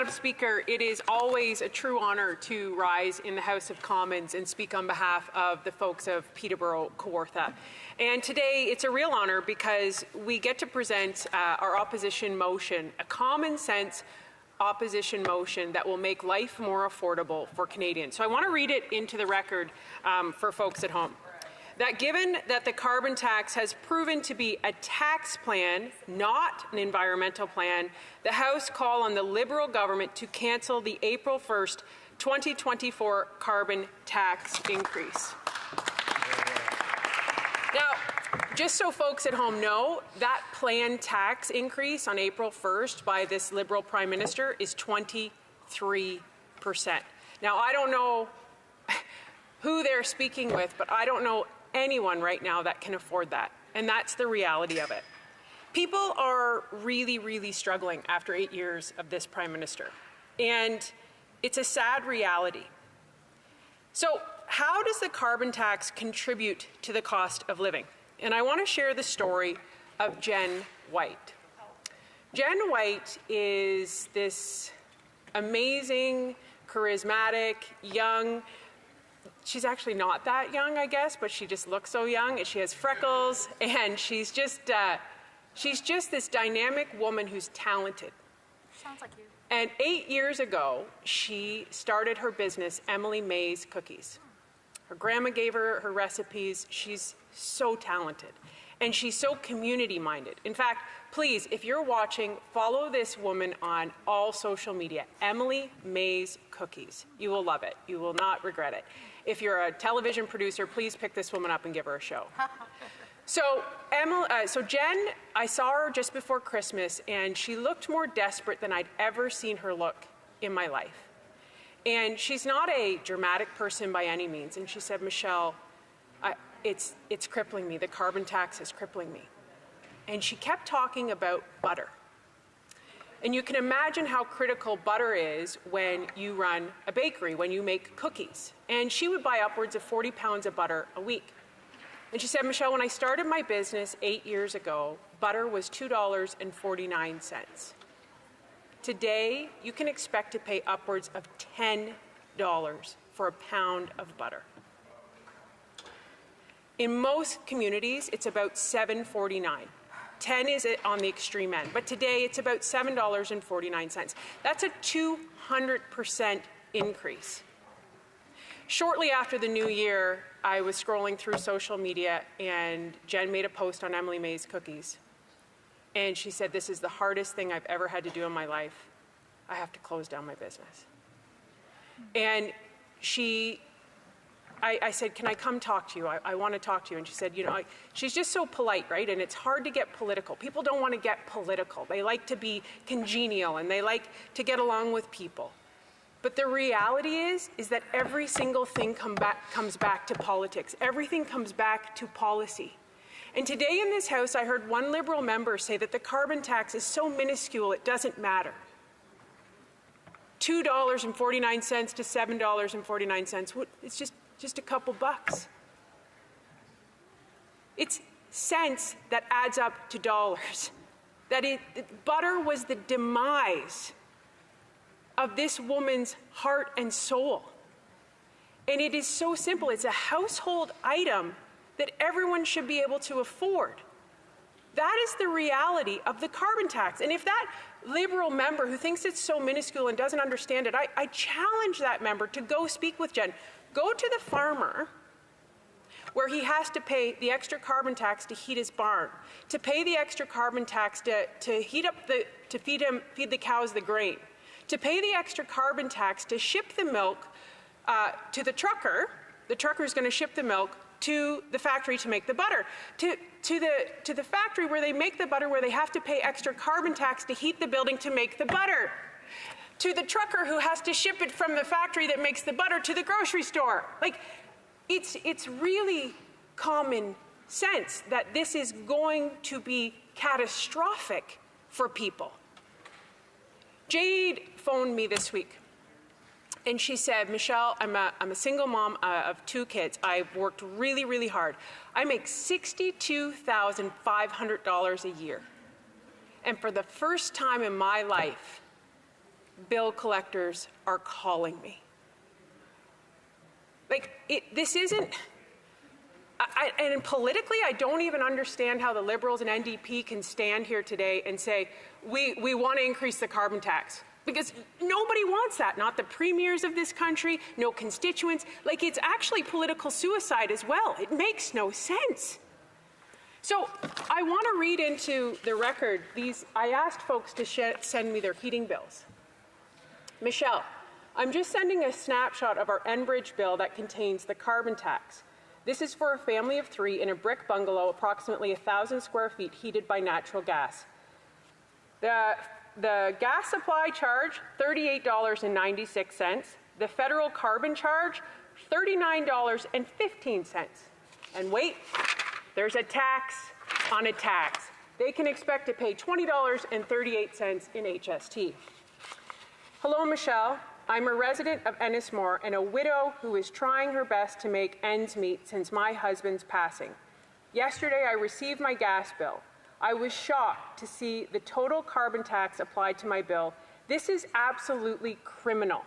Madam Speaker, it is always a true honour to rise in the House of Commons and speak on behalf of the folks of Peterborough, Kawartha. And today it's a real honour because we get to present our opposition motion, a common sense opposition motion that will make life more affordable for Canadians. So I want to read it into the record for folks at home. That given that the carbon tax has proven to be a tax plan, not an environmental plan, the House call on the Liberal government to cancel the April 1st, 2024 carbon tax increase. Now, just so folks at home know, that planned tax increase on April 1st by this Liberal Prime Minister is 23%. Now, I don't know who they're speaking with, but I don't know anyone right now that can afford that, and that's the reality of it. People are really, really struggling after 8 years of this Prime Minister, and it's a sad reality. So how does the carbon tax contribute to the cost of living? And I want to share the story of Jen White. Jen White is this amazing, charismatic, young, she's actually not that young, I guess, but she just looks so young, and she has freckles, and she's just this dynamic woman who's talented. Sounds like you. And 8 years ago, she started her business, Emily May's Cookies. Her grandma gave her her recipes. She's so talented, and she's so community-minded. In fact, please, if you're watching, follow this woman on all social media, Emily May's Cookies. You will love it. You will not regret it. If you're a television producer, please pick this woman up and give her a show. So Jen, I saw her just before Christmas, and she looked more desperate than I'd ever seen her look in my life. And she's not a dramatic person by any means. And she said, Michelle, it's crippling me. The carbon tax is crippling me. And she kept talking about butter. And you can imagine how critical butter is when you run a bakery, when you make cookies. And she would buy upwards of 40 pounds of butter a week. And she said, Michelle, when I started my business 8 years ago, butter was $2.49. Today, you can expect to pay upwards of $10 for a pound of butter. In most communities, it's about $7.49. 10 is on the extreme end, but today it's about $7.49. That's a 200% increase. Shortly after the new year, I was scrolling through social media, and Jen made a post on Emily May's Cookies. And she said, this is the hardest thing I've ever had to do in my life. I have to close down my business. And I said, can I come talk to you? I want to talk to you. And she said, she's just so polite, right? And it's hard to get political. People don't want to get political. They like to be congenial, and they like to get along with people. But the reality is that every single thing comes back to politics. Everything comes back to policy. And today in this House, I heard one Liberal member say that the carbon tax is so minuscule it doesn't matter. $2.49 to $7.49. It's just a couple bucks. It's cents that adds up to dollars. Butter was the demise of this woman's heart and soul. And it is so simple. It's a household item that everyone should be able to afford. That is the reality of the carbon tax. And if that Liberal member who thinks it's so minuscule and doesn't understand it, I challenge that member to go speak with Jen. Go to the farmer where he has to pay the extra carbon tax to heat his barn, to pay the extra carbon tax to feed the cows the grain, to pay the extra carbon tax to ship the milk to the trucker. The trucker is going to ship the milk to the factory to make the butter, to the factory where they make the butter, where they have to pay extra carbon tax to heat the building to make the butter, to the trucker who has to ship it from the factory that makes the butter to the grocery store. Like, it's really common sense that this is going to be catastrophic for people. Jade phoned me this week. And she said, Michelle, I'm a single mom of 2 kids. I've worked really, really hard. I make $62,500 a year. And for the first time in my life, bill collectors are calling me. Like, this isn't, and politically, I don't even understand how the Liberals and NDP can stand here today and say, we want to increase the carbon tax. Because nobody wants that, not the premiers of this country, no constituents. Like, it's actually political suicide as well. It makes no sense. So I want to read into the record I asked folks to send me their heating bills. Michelle, I'm just sending a snapshot of our Enbridge bill that contains the carbon tax. This is for a family of 3 in a brick bungalow, approximately 1,000 square feet, heated by natural gas. The gas supply charge, $38.96. The federal carbon charge, $39.15. And wait, there's a tax on a tax. They can expect to pay $20.38 in HST. Hello, Michelle. I'm a resident of Ennismore and a widow who is trying her best to make ends meet since my husband's passing. Yesterday, I received my gas bill. I was shocked to see the total carbon tax applied to my bill. This is absolutely criminal.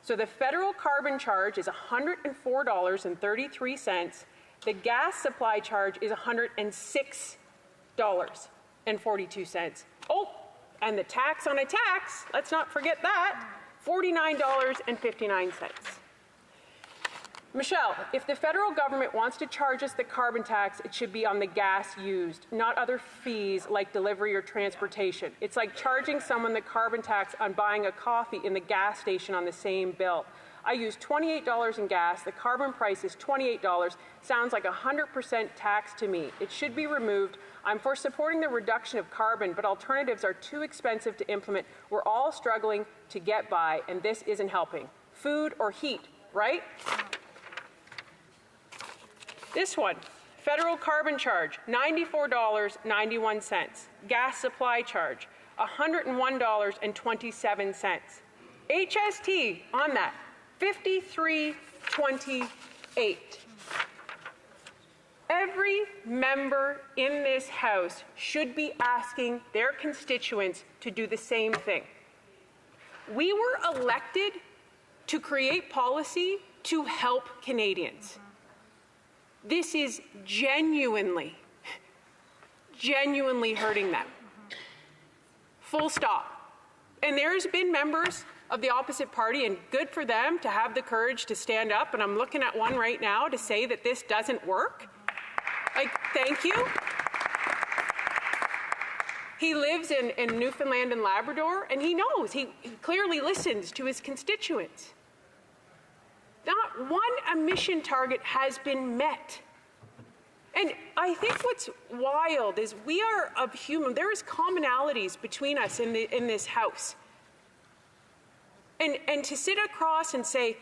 So the federal carbon charge is $104.33. The gas supply charge is $106.42. Oh, and the tax on a tax, let's not forget that, $49.59. Michelle, if the federal government wants to charge us the carbon tax, it should be on the gas used, not other fees like delivery or transportation. It's like charging someone the carbon tax on buying a coffee in the gas station on the same bill. I use $28 in gas. The carbon price is $28. Sounds like 100% tax to me. It should be removed. I'm for supporting the reduction of carbon, but alternatives are too expensive to implement. We're all struggling to get by, and this isn't helping. Food or heat, right? This one, federal carbon charge, $94.91. Gas supply charge, $101.27. HST on that, $53.28. Every member in this House should be asking their constituents to do the same thing. We were elected to create policy to help Canadians. This is genuinely hurting them. Full stop. And there's been members of the opposite party, and good for them to have the courage to stand up, and I'm looking at one right now to say that this doesn't work. Like, thank you. He lives in Newfoundland and Labrador, and he knows, he clearly listens to his constituents. Not one emission target has been met. And I think what's wild is we are of human, there is commonalities between us in this House. And to sit across and say,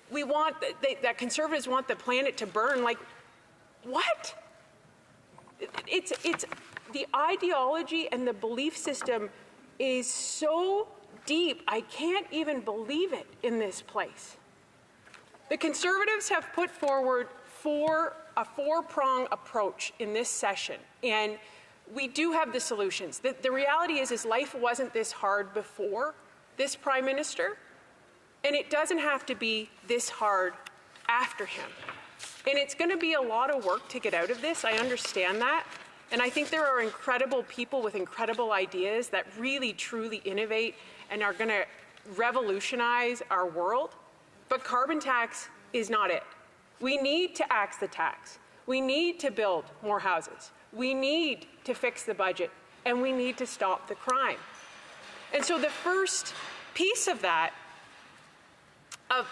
we want, that Conservatives want the planet to burn, like, what? It's the ideology and the belief system is so deep, I can't even believe it in this place. The Conservatives have put forward a four-prong approach in this session, and we do have the solutions. The reality is life wasn't this hard before this Prime Minister, and it doesn't have to be this hard after him. And it's going to be a lot of work to get out of this. I understand that. And I think there are incredible people with incredible ideas that really, truly innovate and are going to revolutionize our world. But carbon tax is not it. We need to axe the tax. We need to build more houses. We need to fix the budget. And we need to stop the crime. And so the first piece of that, of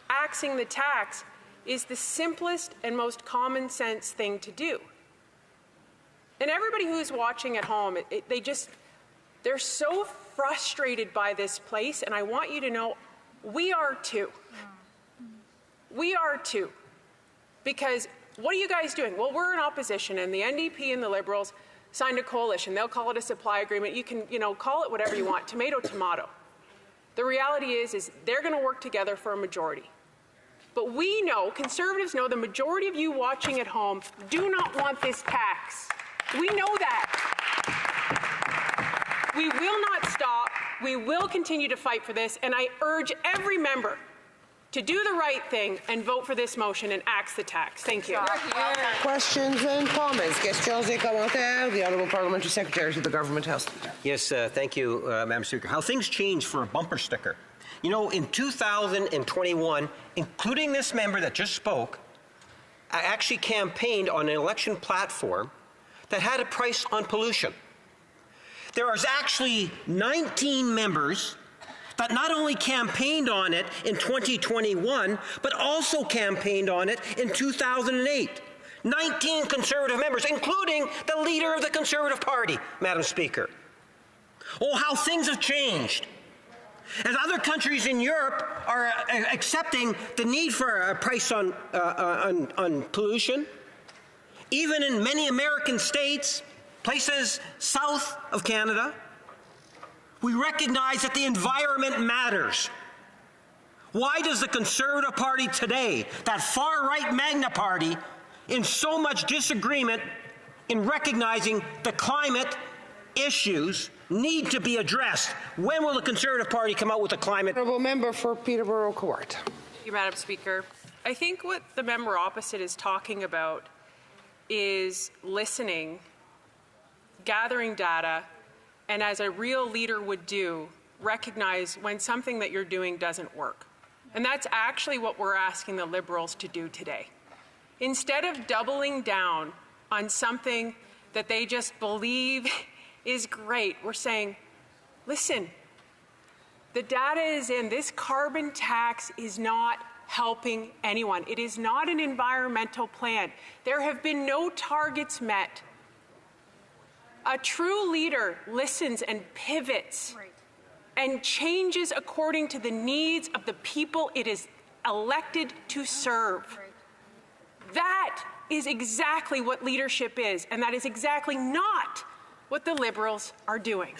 axing the tax, is the simplest and most common sense thing to do. And everybody who's watching at home, they're so frustrated by this place, and I want you to know, we are too. We are too. Because what are you guys doing? Well, we're in opposition, and the NDP and the Liberals signed a coalition. They'll call it a supply agreement. You can, call it whatever you want, tomato, tomato. The reality is they're going to work together for a majority. But we know, Conservatives know, the majority of you watching at home do not want this tax. We know that. We will not stop We will continue to fight for this, and I urge every member to do the right thing and vote for this motion and axe the tax. Thank you. Questions and comments? Questions et commentaires. The Honourable Parliamentary Secretary to the Government House. Yes, thank you, Madam Speaker. How things change for a bumper sticker. You know, in 2021, including this member that just spoke, I actually campaigned on an election platform that had a price on pollution. There is actually 19 members that not only campaigned on it in 2021, but also campaigned on it in 2008. 19 Conservative members, including the leader of the Conservative Party, Madam Speaker. Oh, how things have changed. As other countries in Europe are accepting the need for a price on pollution, even in many American states, places south of Canada, we recognize that the environment matters. Why does the Conservative Party today, that far-right Magna Party, in so much disagreement in recognizing the climate issues need to be addressed? When will the Conservative Party come out with a climate? Honourable Member for Peterborough-Court. Thank you, Madam Speaker. I think what the member opposite is talking about is listening, gathering data, and as a real leader would do, recognize when something that you're doing doesn't work. And that's actually what we're asking the Liberals to do today. Instead of doubling down on something that they just believe is great, we're saying, listen, the data is in. This carbon tax is not helping anyone. It is not an environmental plan. There have been no targets met. A true leader listens and pivots and changes according to the needs of the people it is elected to serve. That is exactly what leadership is, and that is exactly not what the Liberals are doing.